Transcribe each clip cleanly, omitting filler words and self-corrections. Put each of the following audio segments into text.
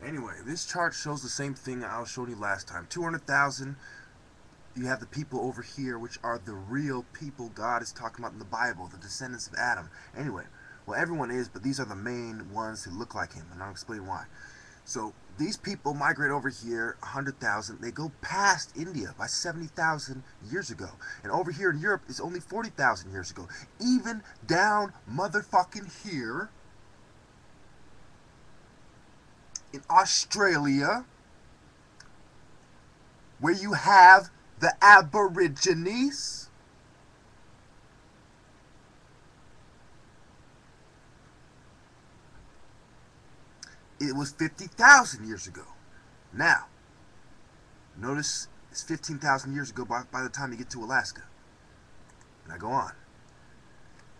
Anyway, this chart shows the same thing I was showing you last time. 200,000. You have the people over here, which are the real people God is talking about in the Bible, the descendants of Adam. Anyway, well, everyone is, but these are the main ones who look like him, and I'll explain why. So these people migrate over here, 100,000. They go past India by 70,000 years ago. And over here in Europe, it's only 40,000 years ago. Even down motherfucking here in Australia, where you have the Aborigines, it was 50,000 years ago. Now, notice it's 15,000 years ago by the time you get to Alaska. And I go on.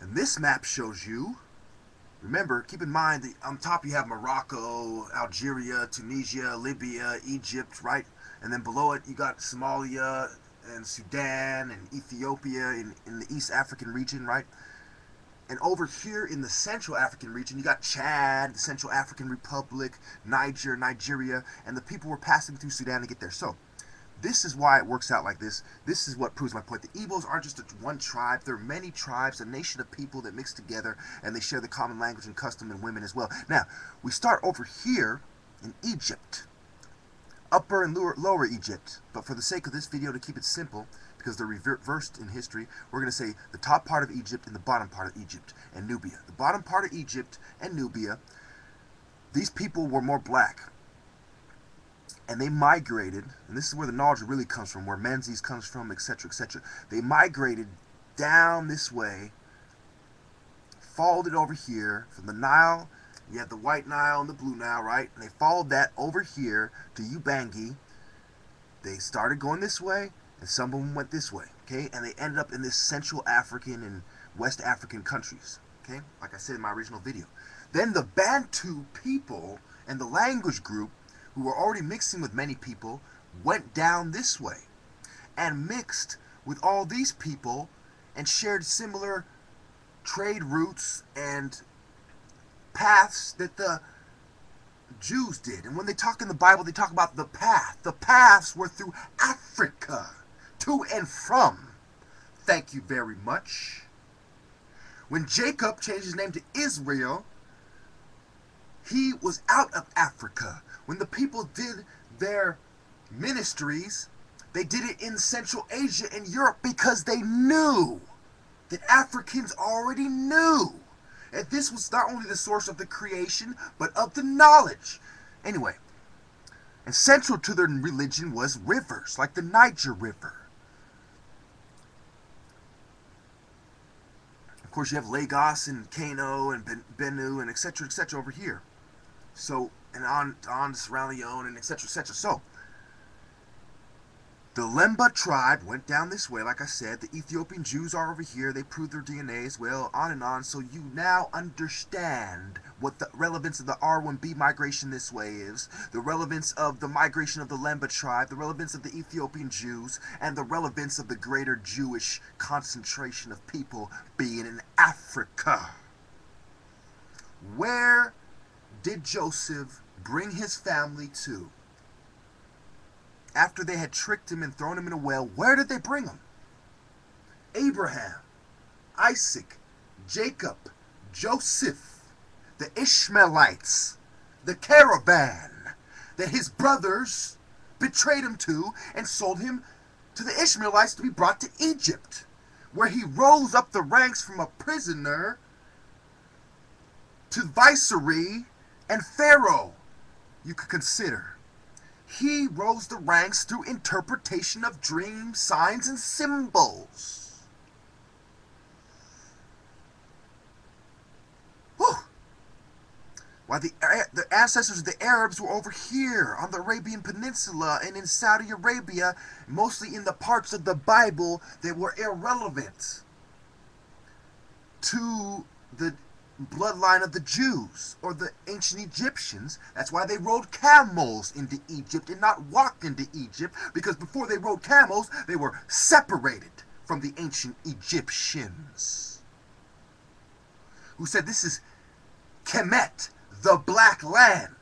And this map shows you, remember, keep in mind that on top you have Morocco, Algeria, Tunisia, Libya, Egypt, right? And then below it you got Somalia and Sudan and Ethiopia in the East African region, right? And over here in the Central African region, you got Chad, the Central African Republic, Niger, Nigeria, and the people were passing through Sudan to get there. So, this is why it works out like this. This is what proves my point. The Igbos aren't just one tribe. There are many tribes, a nation of people that mix together, and they share the common language and custom and women as well. Now, we start over here in Egypt. Upper and lower Egypt. But for the sake of this video, to keep it simple, because they're reversed in history, we're going to say the top part of Egypt and the bottom part of Egypt and Nubia. The bottom part of Egypt and Nubia, these people were more black. And they migrated, and this is where the knowledge really comes from, where Menzies comes from, etc., etc. They migrated down this way, followed it over here from the Nile. You have the White Nile and the Blue Nile, right? And they followed that over here to Ubangi. They started going this way, and some of them went this way, okay? And they ended up in this Central African and West African countries, okay? Like I said in my original video. Then the Bantu people and the language group, who were already mixing with many people, went down this way and mixed with all these people and shared similar trade routes and paths that the Jews did. And when they talk in the Bible, they talk about the path. The paths were through Africa, to and from. Thank you very much. When Jacob changed his name to Israel, he was out of Africa. When the people did their ministries, they did it in Central Asia and Europe because they knew that Africans already knew. And this was not only the source of the creation, but of the knowledge. Anyway, and central to their religion was rivers, like the Niger River. Of course, you have Lagos and Kano and Benue and etc., etc. over here. So, and on to Sierra Leone and etc., etc. So, the Lemba tribe went down this way, like I said. The Ethiopian Jews are over here. They proved their DNA as well, on and on. So you now understand what the relevance of the R1B migration this way is, the relevance of the migration of the Lemba tribe, the relevance of the Ethiopian Jews, and the relevance of the greater Jewish concentration of people being in Africa. Where did Joseph bring his family to? After they had tricked him and thrown him in a well, where did they bring him? Abraham, Isaac, Jacob, Joseph, the Ishmaelites, the caravan that his brothers betrayed him to and sold him to the Ishmaelites to be brought to Egypt, where he rose up the ranks from a prisoner to viceroy and pharaoh. You could consider. He rose the ranks through interpretation of dreams, signs, and symbols. Whew. While the ancestors of the Arabs were over here on the Arabian Peninsula and in Saudi Arabia, mostly in the parts of the Bible that were irrelevant to the bloodline of the Jews or the ancient Egyptians. That's why they rode camels into Egypt and not walked into Egypt, because before they rode camels, they were separated from the ancient Egyptians, who said this is Kemet, the Black Land.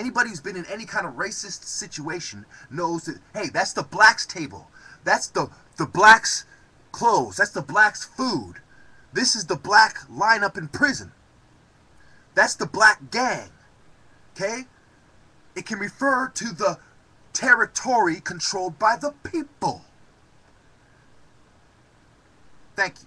Anybody who's been in any kind of racist situation knows that, hey, that's the blacks' table. That's the blacks' clothes. That's the blacks' food. This is the black lineup in prison. That's the black gang. Okay? It can refer to the territory controlled by the people. Thank you.